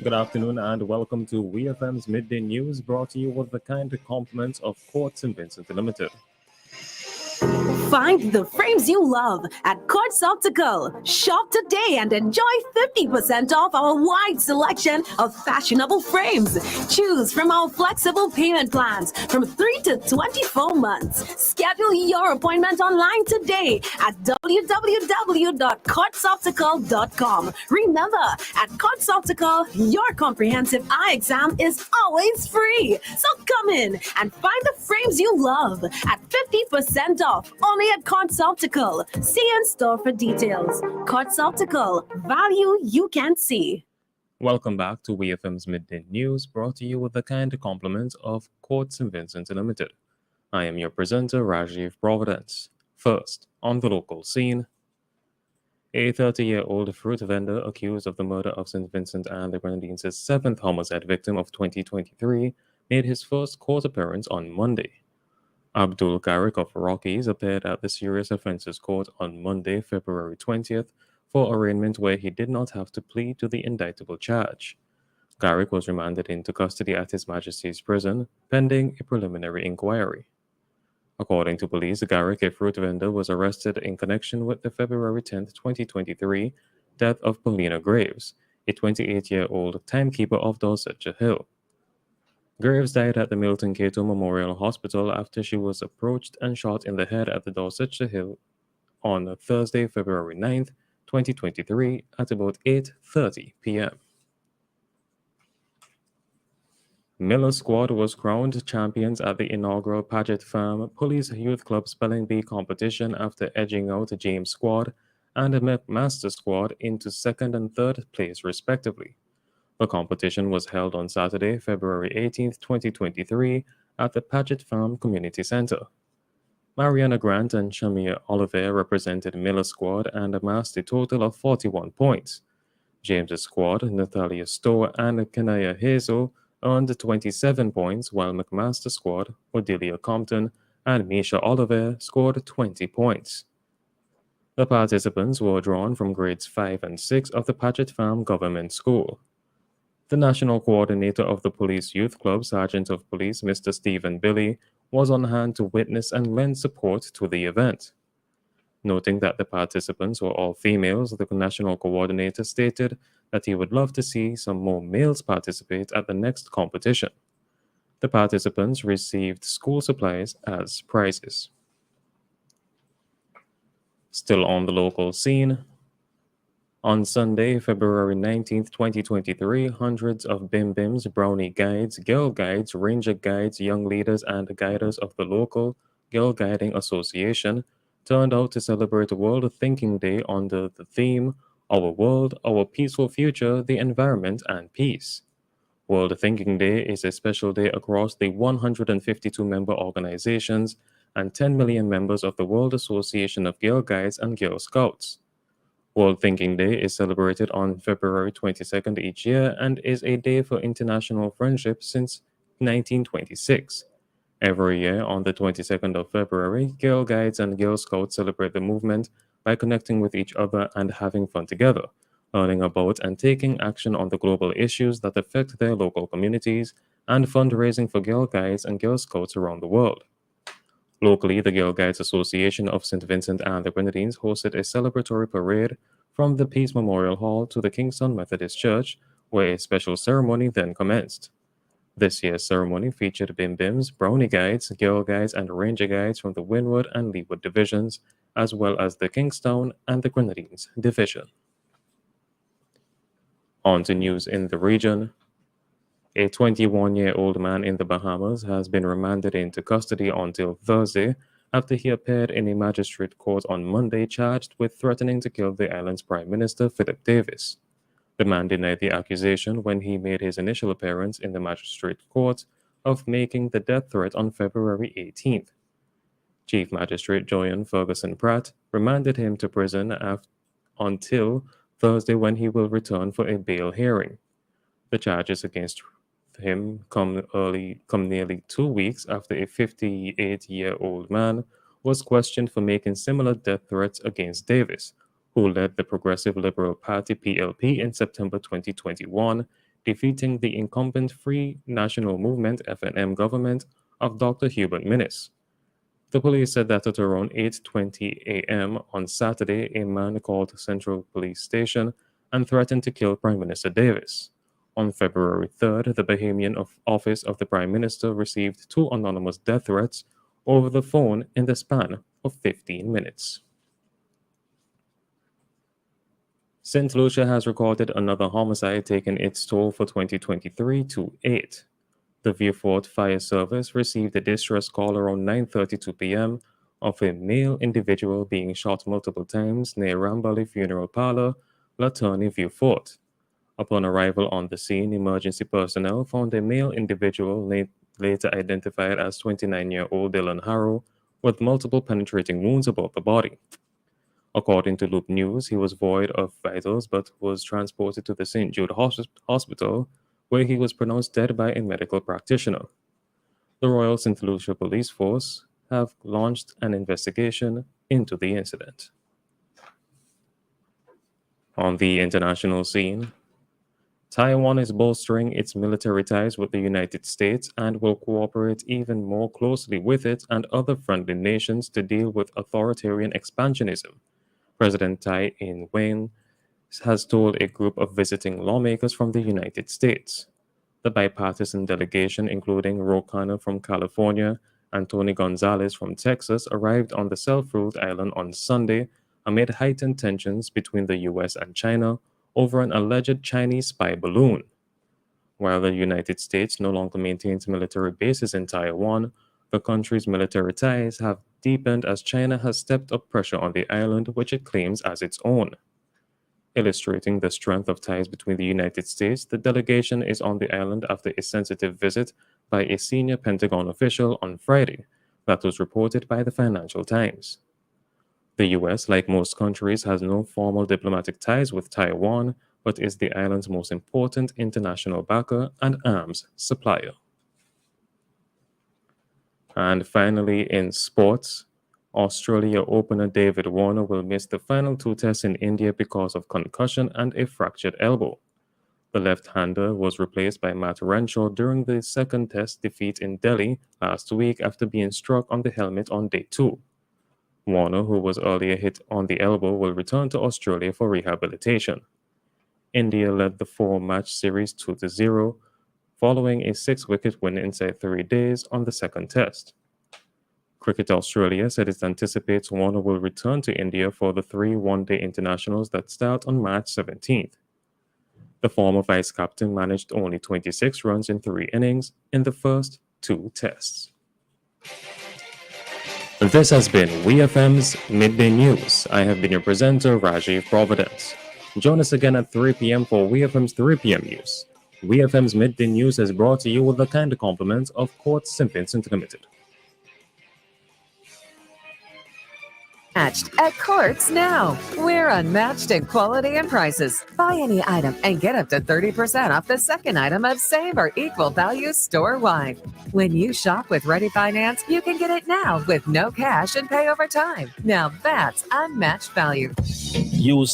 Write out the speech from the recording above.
Good afternoon and welcome to WEFM's Midday News, brought to you with the kind compliments of Courts and Vincent Limited. Find the frames you love at Quartz Optical. Shop today and enjoy 50% off our wide selection of fashionable frames. Choose from our flexible payment plans from 3 to 24 months. Schedule your appointment online today at www.quartzoptical.com. Remember, at Quartz Optical, your comprehensive eye exam is always free. So come in and find the frames you love at 50% off only at Quartz Optical. See in store for details. Quartz Optical, value you can see. Welcome back to WEFM's Midday News, brought to you with the kind compliments of Courts and Vincent Limited. I am your presenter, Rajiv Providence. First, on the local scene, a 30-year-old fruit vendor accused of the murder of St. Vincent and the Grenadines' seventh homicide victim of 2023 made his first court appearance on Monday. Abdul Garrick of Rockies appeared at the Serious Offences Court on Monday, February 20th, for arraignment where he did not have to plead to the indictable charge. Garrick was remanded into custody at His Majesty's Prison, pending a preliminary inquiry. According to police, Garrick, a fruit vendor, was arrested in connection with the February 10, 2023, death of Paulina Graves, a 28-year-old timekeeper of Dorsetshire Hill. Graves died at the Milton Cato Memorial Hospital after she was approached and shot in the head at the Dorsetshire Hill on Thursday, February 9, 2023, at about 8:30 p.m. Miller Squad was crowned champions at the inaugural Paget Farm Police Youth Club Spelling Bee competition after edging out James Squad and the McMaster Squad into second and third place, respectively. The competition was held on Saturday, February 18, 2023, at the Paget Farm Community Center. Mariana Grant and Shamia Oliver represented Miller Squad and amassed a total of 41 points. James's squad, Natalia Stowe and Kanaya Hazel, earned 27 points, while McMaster Squad, Odelia Compton, and Misha Oliver scored 20 points. The participants were drawn from grades 5 and 6 of the Paget Farm Government School. The national coordinator of the Police Youth Club, Sergeant of Police Mr. Stephen Billy, was on hand to witness and lend support to the event. Noting that the participants were all females, the national coordinator stated that he would love to see some more males participate at the next competition. The participants received school supplies as prizes. Still on the local scene, on Sunday, February 19, 2023, hundreds of Bim-Bims, Brownie Guides, Girl Guides, Ranger Guides, young leaders, and guiders of the local Girl Guiding Association turned out to celebrate World Thinking Day under the theme, Our World, Our Peaceful Future, the Environment, and Peace. World Thinking Day is a special day across the 152 member organizations and 10 million members of the World Association of Girl Guides and Girl Scouts. World Thinking Day is celebrated on February 22nd each year and is a day for international friendship since 1926. Every year on the 22nd of February, Girl Guides and Girl Scouts celebrate the movement by connecting with each other and having fun together, learning about and taking action on the global issues that affect their local communities, and fundraising for Girl Guides and Girl Scouts around the world. Locally, the Girl Guides Association of St. Vincent and the Grenadines hosted a celebratory parade from the Peace Memorial Hall to the Kingston Methodist Church, where a special ceremony then commenced. This year's ceremony featured Bim-Bims, Brownie Guides, Girl Guides, and Ranger Guides from the Windward and Leeward divisions, as well as the Kingstown and the Grenadines division. On to news in the region. A 21-year-old man in the Bahamas has been remanded into custody until Thursday after he appeared in a magistrate court on Monday charged with threatening to kill the island's Prime Minister, Philip Davis. The man denied the accusation when he made his initial appearance in the magistrate court of making the death threat on February 18th. Chief Magistrate Joyan Ferguson Pratt remanded him to prison until Thursday, when he will return for a bail hearing. The charges against him come nearly 2 weeks after a 58-year-old man was questioned for making similar death threats against Davis, who led the Progressive Liberal Party PLP in September 2021, defeating the incumbent Free National Movement FNM government of Dr. Hubert Minnis. The police said that at around 8:20 a.m. on Saturday, a man called Central Police Station and threatened to kill Prime Minister Davis. On February 3rd, the Bahamian office of the Prime Minister received two anonymous death threats over the phone in the span of 15 minutes. St. Lucia has recorded another homicide, taking its toll for 2023 to 8. The Vieux Fire Service received a distress call around 9:32 p.m. of a male individual being shot multiple times near Rambali Funeral Parlor, La Tourney, Vieux. Upon arrival on the scene, emergency personnel found a male individual later identified as 29-year-old Dylan Harrow with multiple penetrating wounds above the body. According to Loop News, he was void of vitals but was transported to the St. Jude Hospital, where he was pronounced dead by a medical practitioner. The Royal St. Lucia Police Force have launched an investigation into the incident. On the international scene, Taiwan is bolstering its military ties with the United States and will cooperate even more closely with it and other friendly nations to deal with authoritarian expansionism. President Tsai Ing-wen has told a group of visiting lawmakers from the United States. The bipartisan delegation, including Ro Khanna from California and Tony Gonzalez from Texas, arrived on the self-ruled island on Sunday amid heightened tensions between the U.S. and China over an alleged Chinese spy balloon. While the United States no longer maintains military bases in Taiwan, the country's military ties have deepened as China has stepped up pressure on the island, which it claims as its own. Illustrating the strength of ties between the United States, the delegation is on the island after a sensitive visit by a senior Pentagon official on Friday that was reported by the Financial Times. The U.S., like most countries, has no formal diplomatic ties with Taiwan, but is the island's most important international backer and arms supplier. And finally, in sports, Australia opener David Warner will miss the final two tests in India because of concussion and a fractured elbow. The left-hander was replaced by Matt Renshaw during the second test defeat in Delhi last week after being struck on the helmet on day 2. Warner, who was earlier hit on the elbow, will return to Australia for rehabilitation. India led the 4-match series 2-0, following a 6-wicket win inside 3 days on the second test. Cricket Australia said it anticipates Warner will return to India for the 3 one-day internationals that start on March 17th. The former vice-captain managed only 26 runs in 3 innings in the first 2 tests. This has been WEFM's Midday News. I have been your presenter, Rajiv Providence. Join us again at 3 p.m. for WEFM's 3 p.m. news. WEFM's Midday News is brought to you with the kind compliments of Court St. Vincent Limited. Matched at Courts now. We're unmatched in quality and prices. Buy any item and get up to 30% off the second item of same or equal value store-wide. When you shop with Ready Finance, you can get it now with no cash and pay over time. Now that's unmatched value. Use